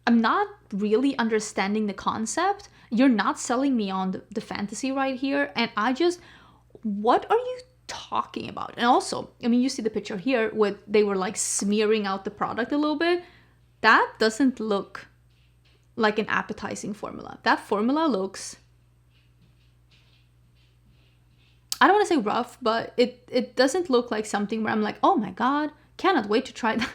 I'm not really understanding the concept. You're not selling me on the fantasy right here. And what are you talking about? And also, I mean, you see the picture here with they were like smearing out the product a little bit. That doesn't look like an appetizing formula. That formula looks, I don't want to say rough, but it doesn't look like something where I'm like, oh my God, cannot wait to try that.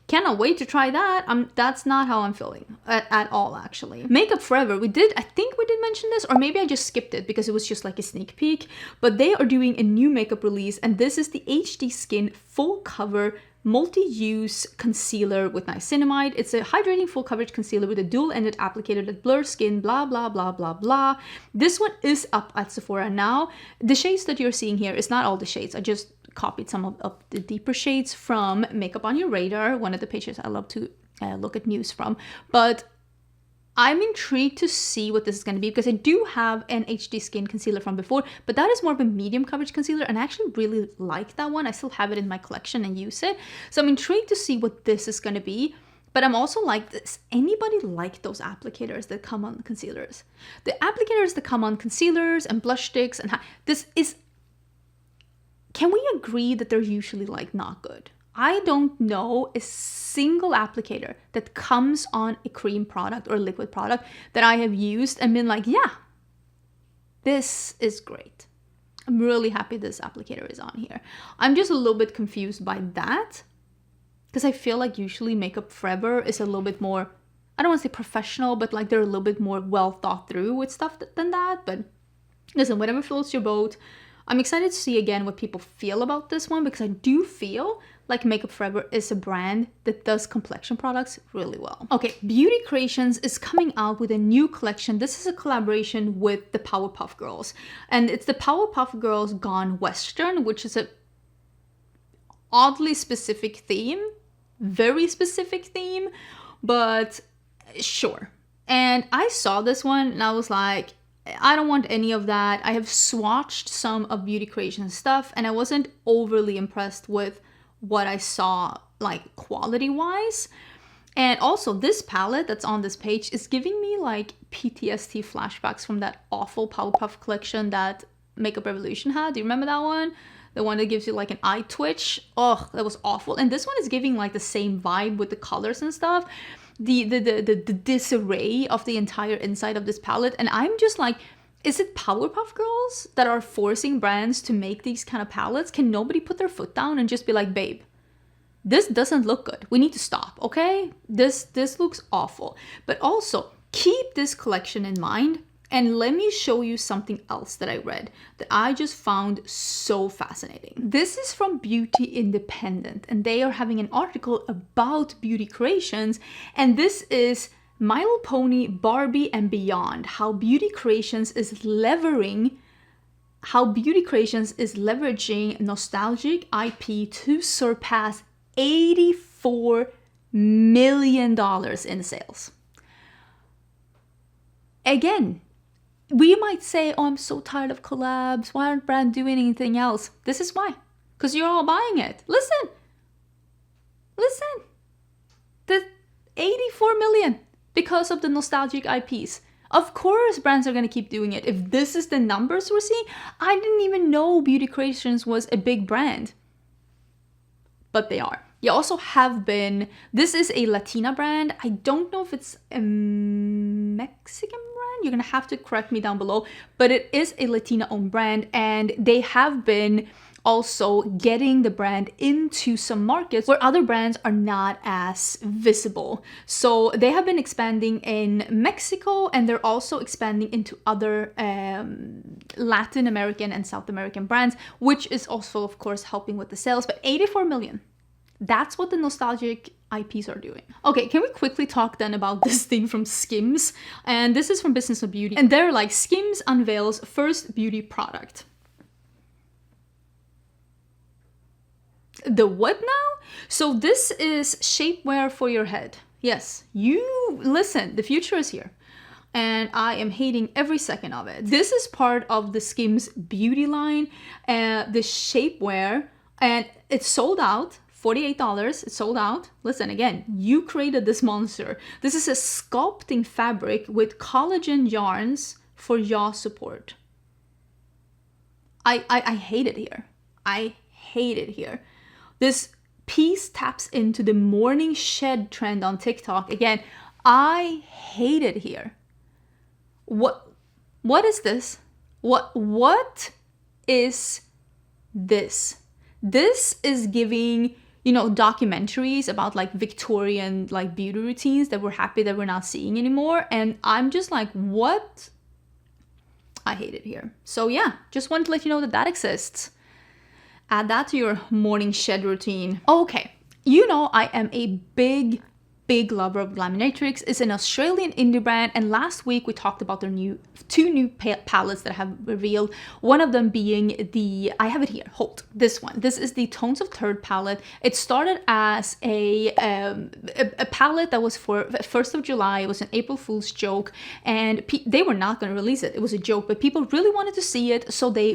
Cannot wait to try that. That's not how I'm feeling at all, actually. Makeup Forever, I think we did mention this, or maybe I just skipped it because it was just like a sneak peek, but they are doing a new makeup release, and this is the HD Skin Full Cover multi-use concealer with niacinamide. It's a hydrating full coverage concealer with a dual-ended applicator that blurs skin, blah, blah, blah, blah, blah. This one is up at Sephora now. The shades that you're seeing here is not all the shades. I just copied some of the deeper shades from Makeup on Your Radar, one of the pages I love to look at news from. But I'm intrigued to see what this is going to be, because I do have an HD Skin concealer from before, but that is more of a medium coverage concealer, and I actually really like that one. I still have it in my collection and use it. So I'm intrigued to see what this is going to be. But I'm also like, does anybody like those applicators that come on concealers? The applicators that come on concealers and blush sticks, and this is, can we agree that they're usually like not good? I don't know a single applicator that comes on a cream product or a liquid product that I have used and been like, yeah, this is great. I'm really happy this applicator is on here. I'm just a little bit confused by that, because I feel like usually Makeup Forever is a little bit more, I don't want to say professional, but like they're a little bit more well thought through with stuff than that. But listen, whatever floats your boat. I'm excited to see again what people feel about this one, because I do feel like Makeup Forever is a brand that does complexion products really well. Okay, Beauty Creations is coming out with a new collection. This is a collaboration with the Powerpuff Girls, and it's the Powerpuff Girls Gone Western, which is a oddly specific theme, very specific theme, but sure. And I saw this one and I was like, I don't want any of that. I have swatched some of Beauty Creations stuff and I wasn't overly impressed with what I saw, like quality wise. And also this palette that's on this page is giving me like PTSD flashbacks from that awful Powerpuff collection that Makeup Revolution had. Do you remember that one? The one that gives you like an eye twitch. Oh, that was awful. And this one is giving like the same vibe with the colors and stuff. The disarray of the entire inside of this palette. And I'm just like, is it Powerpuff Girls that are forcing brands to make these kind of palettes? Can nobody put their foot down and just be like, babe, this doesn't look good. We need to stop, okay? This looks awful. But also, keep this collection in mind. And let me show you something else that I read that I just found so fascinating. This is from Beauty Independent, and they are having an article about Beauty Creations. And this is My Little Pony, Barbie, and Beyond. How Beauty Creations is leveraging nostalgic IP to surpass $84 million in sales. Again, we might say, oh, I'm so tired of collabs. Why aren't brands doing anything else? This is why. Because you're all buying it. Listen. The 84 million because of the nostalgic IPs. Of course, brands are going to keep doing it. If this is the numbers we're seeing, I didn't even know Beauty Creations was a big brand. But they are. You also have been, this is a Latina brand. I don't know if it's a Mexican brand. You're gonna have to correct me down below, but it is a Latina owned brand, and they have been also getting the brand into some markets where other brands are not as visible. So they have been expanding in Mexico, and they're also expanding into other Latin American and South American brands, which is also, of course, helping with the sales. But 84 million. That's what the nostalgic IPs are doing. Okay, can we quickly talk then about this thing from Skims? And this is from Business of Beauty. And they're like, Skims unveils first beauty product. The what now? So this is shapewear for your head. Yes, you listen, the future is here. And I am hating every second of it. This is part of the Skims beauty line, the shapewear, and it's sold out. $48, it's sold out. Listen, again, you created this monster. This is a sculpting fabric with collagen yarns for yaw support. I hate it here. I hate it here. This piece taps into the morning shed trend on TikTok. Again, I hate it here. What is this? What is this? This is giving, you know, documentaries about like Victorian like beauty routines that we're happy that we're not seeing anymore. And I'm just like, what? I hate it here. So yeah, just wanted to let you know that that exists. Add that to your morning shed routine. Okay, You know, I am a big lover of Laminatrix. It's an Australian indie brand, and last week we talked about their two new palettes that I have revealed. One of them being the, I have it here, hold, this one. This is the Tones of Turd palette. It started as a palette that was for 1st of July. It was an April Fool's joke, and they were not going to release it. It was a joke, but people really wanted to see it, so they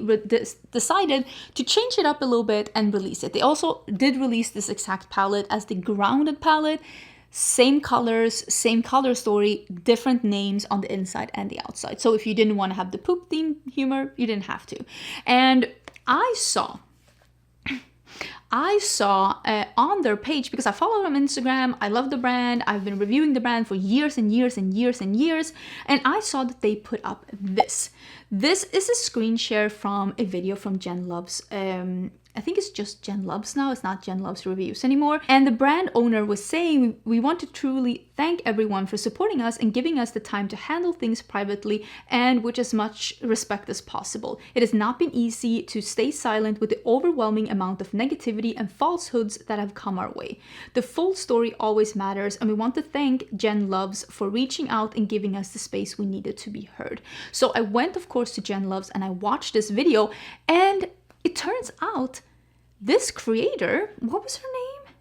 decided to change it up a little bit and release it. They also did release this exact palette as the Grounded palette. Same colors, same color story, different names on the inside and the outside. So if you didn't want to have the poop theme humor, you didn't have to. And I saw on their page, because I follow them on Instagram, I love the brand, I've been reviewing the brand for years and years and years and years, and I saw that they put up this. This is a screen share from a video from Jen Love's, I think it's just Jen Loves now, it's not Jen Loves Reviews anymore. And the brand owner was saying, we want to truly thank everyone for supporting us and giving us the time to handle things privately and with as much respect as possible. It has not been easy to stay silent with the overwhelming amount of negativity and falsehoods that have come our way. The full story always matters, and we want to thank Jen Loves for reaching out and giving us the space we needed to be heard. So I went, of course, to Jen Loves and I watched this video, and it turns out this creator, what was her name?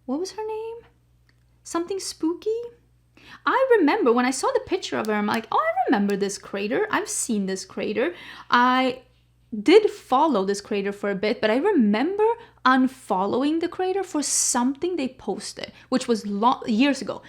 What was her name? Something spooky? I remember when I saw the picture of her, I'm like, oh, I remember this creator. I've seen this creator. I did follow this creator for a bit, but I remember unfollowing the creator for something they posted, which was years ago.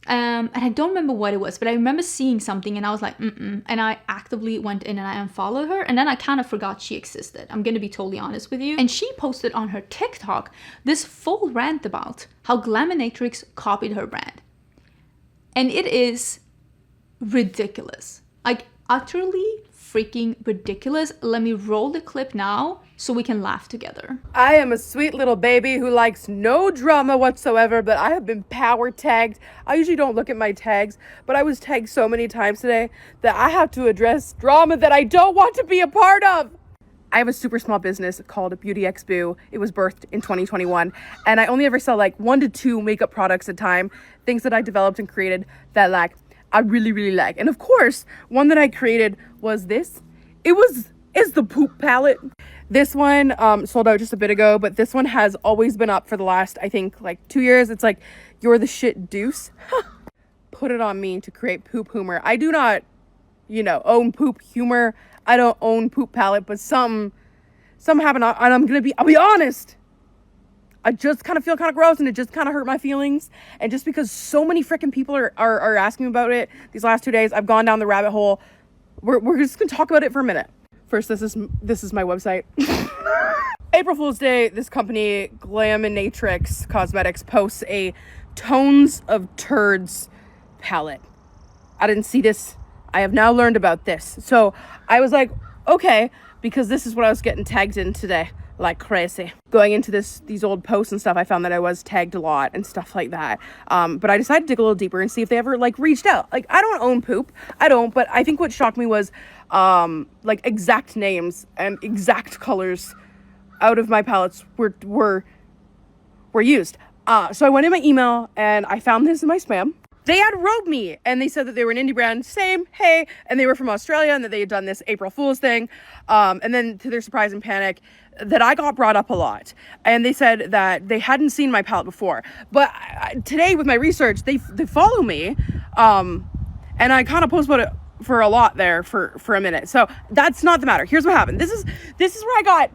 And I don't remember what it was, but I remember seeing something and I was like, and I actively went in and I unfollowed her, and then I kind of forgot she existed. I'm gonna be totally honest with you. And she posted on her TikTok this full rant about how Glaminatrix copied her brand. And it is ridiculous. Like, utterly freaking ridiculous. Let me roll the clip now so we can laugh together. I am a sweet little baby who likes no drama whatsoever, but I have been power tagged. I usually don't look at my tags, but I was tagged so many times today that I have to address drama that I don't want to be a part of. I have a super small business called Beauty X Boo. It was birthed in 2021, and I only ever sell like 1 to 2 makeup products at a time, things that I developed and created that like I really, really like. And of course, one that I created was this. It's the poop palette. This one sold out just a bit ago, but this one has always been up for the last, I think, like 2 years. It's like, you're the shit deuce. Put it on me to create poop humor. I do not, own poop humor. I don't own poop palette, but some happen, and I'll be honest. I just kind of feel kind of gross, and it just kind of hurt my feelings. And just because so many freaking people are asking me about it these last 2 days, I've gone down the rabbit hole. We're just gonna talk about it for a minute. First, this is my website. April Fool's Day, this company, Glaminatrix Cosmetics, posts a Tones of Turds palette. I didn't see this. I have now learned about this. So I was like, okay, because this is what I was getting tagged in today. Like crazy. Going into these old posts and stuff, I found that I was tagged a lot and stuff like that. But I decided to dig a little deeper and see if they ever like reached out. Like, I don't own poop. I don't, but I think what shocked me was like exact names and exact colors out of my palettes were used. So I went in my email and I found this in my spam. They had wrote me and they said that they were an indie brand, same, hey, and they were from Australia and that they had done this April Fool's thing. And then to their surprise and panic, that I got brought up a lot. And they said that they hadn't seen my palette before. But today with my research, they follow me. And I kind of post about it for a lot there for a minute. So that's not the matter. Here's what happened. This is where I got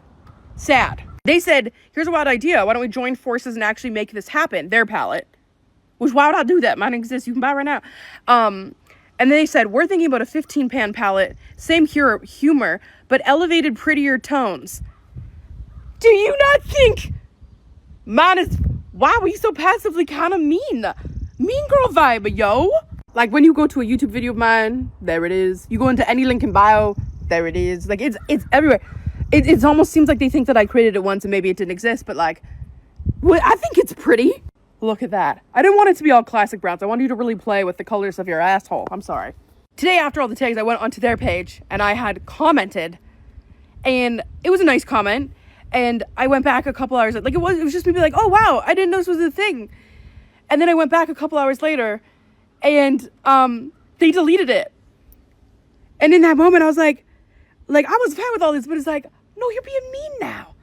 sad. They said, here's a wild idea. Why don't we join forces and actually make this happen? Their palette. Which, why would I do that? Mine exists. You can buy it right now. And then they said, we're thinking about a 15-pan palette. Same humor, but elevated, prettier tones. Do you not think mine is... Why were you so passively kind of mean? Mean girl vibe, yo. Like, when you go to a YouTube video of mine, there it is. You go into any link in bio, there it is. Like, it's everywhere. It almost seems like they think that I created it once and maybe it didn't exist, but like, I think it's pretty. Look at that. I didn't want it to be all classic browns. I wanted you to really play with the colors of your asshole. I'm sorry. Today, after all the tags, I went onto their page and I had commented, and it was a nice comment. And I went back a couple hours, like it was just me being like, oh wow, I didn't know this was a thing. And then I went back a couple hours later, and they deleted it. And in that moment, I was like I was fine with all this, but it's like, no, you're being mean now.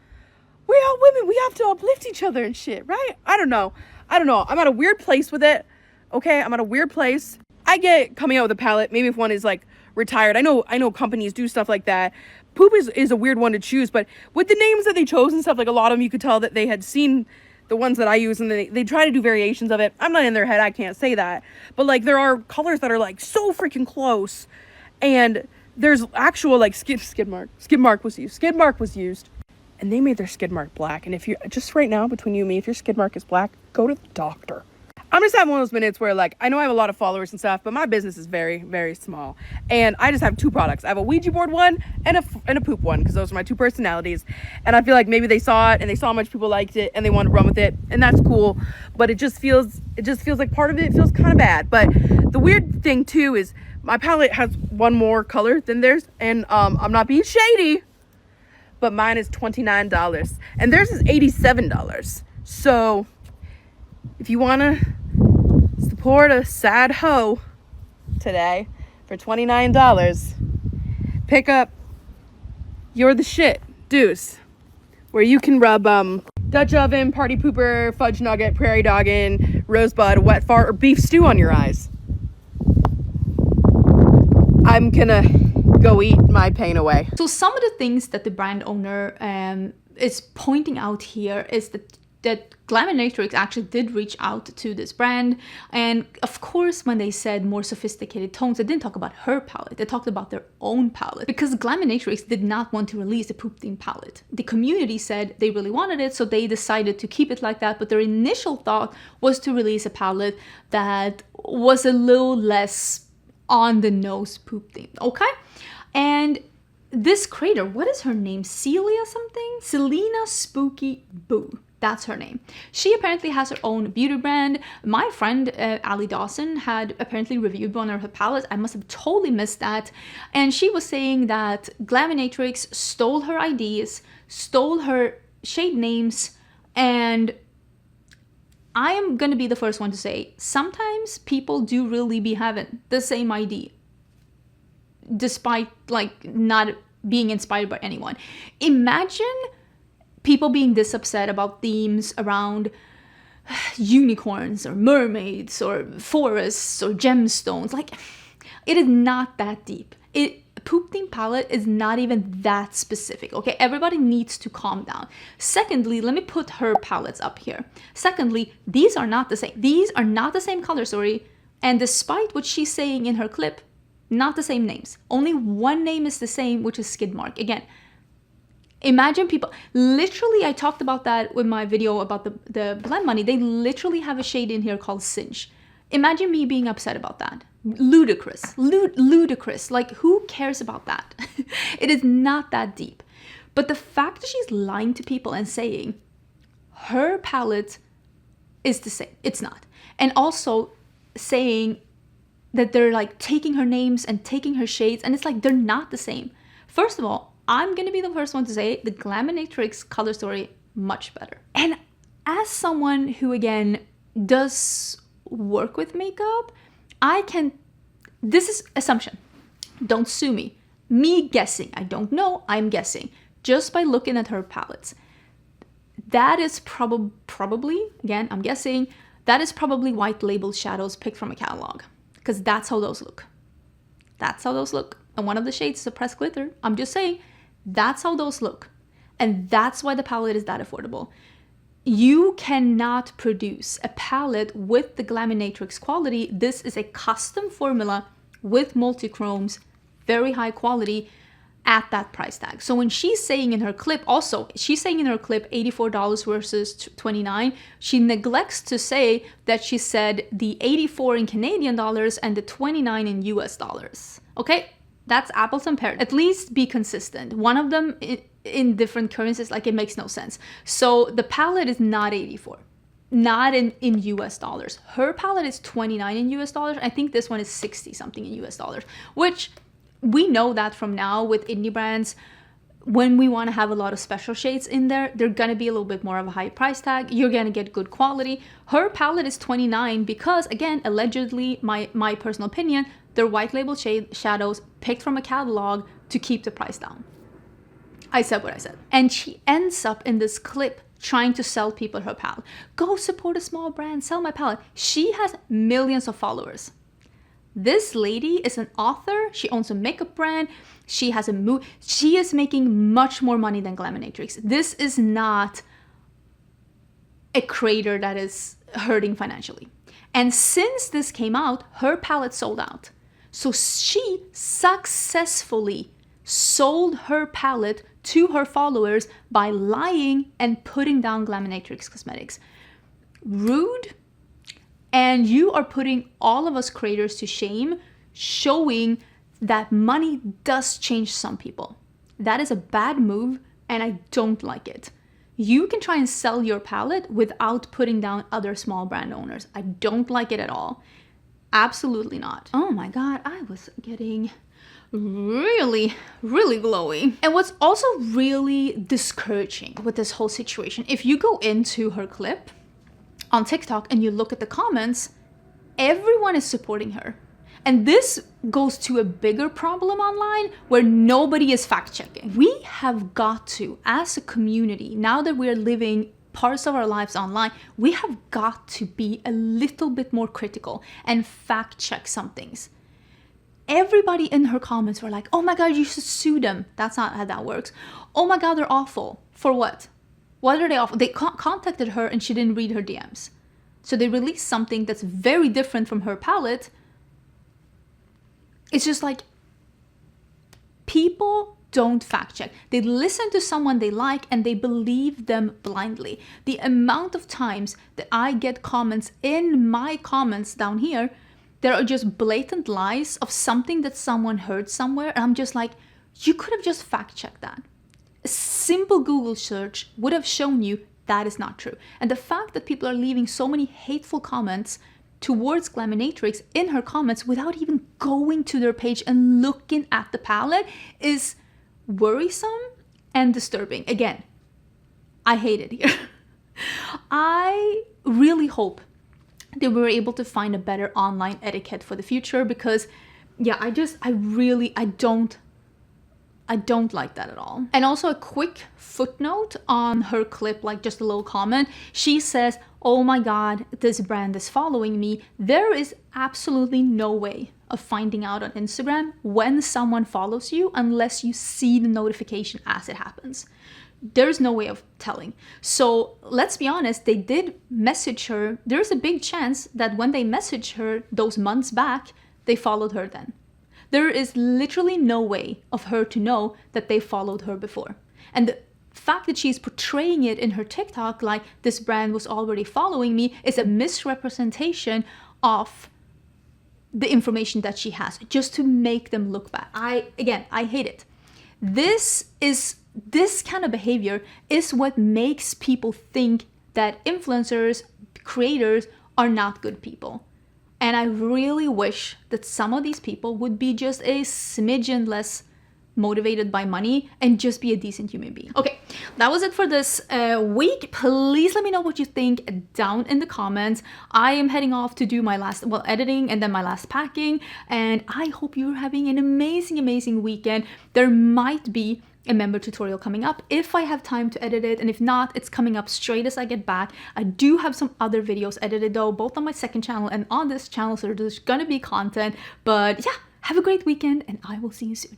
We're all women. We have to uplift each other and shit, right? I don't know. I'm at a weird place with it. Okay, I'm at a weird place. I get coming out with a palette. Maybe if one is like retired. I know companies do stuff like that. Poop is a weird one to choose, but with the names that they chose and stuff, like a lot of them, you could tell that they had seen the ones that I use, and they try to do variations of it. I'm not in their head, I can't say that. But like there are colors that are like so freaking close, and there's actual like skid mark was used, and they made their skid mark black. And if you just right now between you and me, if your skid mark is black, go to the doctor. I'm just having one of those minutes where like I know I have a lot of followers and stuff, but my business is very, very small, and I just have two products. I have a Ouija board one and a poop one, because those are my two personalities. And I feel like maybe they saw it and they saw how much people liked it and they wanted to run with it, and that's cool. But it just feels like part of it feels kind of bad. But the weird thing too is my palette has one more color than theirs, and I'm not being shady, but mine is $29 and theirs is $87. So if you want to support a sad hoe today for $29, pick up You're the Shit Deuce, where you can rub Dutch oven, party pooper, fudge nugget, prairie doggin, rosebud, wet fart, or beef stew on your eyes. I'm gonna go eat my pain away. So some of the things that the brand owner is pointing out here is that Glaminatrix actually did reach out to this brand, and of course when they said more sophisticated tones, they didn't talk about her palette, they talked about their own palette, because Glaminatrix did not want to release the poop theme palette. The community said they really wanted it, so they decided to keep it like that, but their initial thought was to release a palette that was a little less on the nose poop theme, okay? And this creator, what is her name? Celia something? Selena Spooky Boo. That's her name. She apparently has her own beauty brand. My friend Ali Dawson had apparently reviewed one of her palettes. I must have totally missed that. And she was saying that Glaminatrix stole her ideas, stole her shade names, and I am gonna be the first one to say, sometimes people do really be having the same idea, despite like not being inspired by anyone. Imagine people being this upset about themes around unicorns or mermaids or forests or gemstones. Like, it is not that deep. Poop theme palette is not even that specific, okay? Everybody needs to calm down. Secondly, let me put her palettes up here. Secondly, these are not the same. These are not the same color story, and despite what she's saying in her clip, not the same names. Only one name is the same, which is Skid Mark. Again, imagine people, literally, I talked about that with my video about the blend money. They literally have a shade in here called Cinch. Imagine me being upset about that. Ludicrous. Ludicrous. Like, who cares about that? It is not that deep. But the fact that she's lying to people and saying her palette is the same, it's not. And also saying that they're like taking her names and taking her shades, and it's like they're not the same. First of all, I'm gonna be the first one to say the Glaminatrix color story much better. And as someone who again does work with makeup, this is assumption, don't sue me guessing, I don't know, I'm guessing just by looking at her palettes. That is probably, again, I'm guessing, that is probably white label shadows picked from a catalog, because that's how those look. That's how those look. And one of the shades is a pressed glitter. I'm just saying, that's how those look. And that's why the palette is that affordable. You cannot produce a palette with the Glaminatrix quality. This is a custom formula with multi-chromes, very high quality at that price tag. So when she's saying in her clip, also, she's saying in her clip $84 versus $29, she neglects to say that she said the 84 in Canadian dollars and the 29 in US dollars. Okay, that's apples and pears. At least be consistent. One of them in different currencies, like, it makes no sense. So the palette is not 84, not in US dollars. Her palette is 29 in US dollars. I think this one is 60 something in US dollars, which we know that from now with indie brands, when we want to have a lot of special shades in there, they're going to be a little bit more of a high price tag. You're going to get good quality. Her palette is $29 because, again, allegedly, my personal opinion, they're white label shadows picked from a catalog to keep the price down. I said what I said. And she ends up in this clip trying to sell people her palette. Go support a small brand, sell my palette. She has millions of followers. This lady is an author. She owns a makeup brand. She has a she is making much more money than Glaminatrix. This is not a creator that is hurting financially. And since this came out, her palette sold out. So she successfully sold her palette to her followers by lying and putting down Glaminatrix Cosmetics. Rude. And you are putting all of us creators to shame, showing that money does change some people. That is a bad move, and I don't like it. You can try and sell your palette without putting down other small brand owners. I don't like it at all. Absolutely not. Oh my God, I was getting really glowing. And what's also really discouraging with this whole situation, if you go into her clip on TikTok and you look at the comments, everyone is supporting her. And this goes to a bigger problem online where nobody is fact checking. We have got to, as a community, now that we're living parts of our lives online, we have got to be a little bit more critical and fact check some things. Everybody in her comments were like, oh my God, you should sue them. That's not how that works. Oh my God, they're awful. For what? What are they awful? They contacted her and she didn't read her DMs. So they released something that's very different from her palette. It's just like, people don't fact check. They listen to someone they like and they believe them blindly. The amount of times that I get comments in my comments down here, there are just blatant lies of something that someone heard somewhere. And I'm just like, you could have just fact checked that. A simple Google search would have shown you that is not true. And the fact that people are leaving so many hateful comments towards Glaminatrix in her comments without even going to their page and looking at the palette is worrisome and disturbing. Again, I hate it here. I really hope that we're able to find a better online etiquette for the future because, yeah, I don't like that at all. And also a quick footnote on her clip, like just a little comment. She says, oh my God, this brand is following me. There is absolutely no way of finding out on Instagram when someone follows you unless you see the notification as it happens. There's no way of telling. So let's be honest, they did message her. There's a big chance that when they messaged her those months back, they followed her then. There is literally no way of her to know that they followed her before. And the fact that she's portraying it in her TikTok like this brand was already following me is a misrepresentation of the information that she has, just to make them look bad. I hate it. This kind of behavior is what makes people think that influencers, creators are not good people. And I really wish that some of these people would be just a smidgen less motivated by money and just be a decent human being. Okay, that was it for this week. Please let me know what you think down in the comments. I am heading off to do my last, editing and then my last packing. And I hope you're having an amazing weekend. There might be a member tutorial coming up if I have time to edit it, and if not, it's coming up straight as I get back. I do have some other videos edited though, both on my second channel and on this channel, so there's gonna be content. But yeah, have a great weekend and I will see you soon.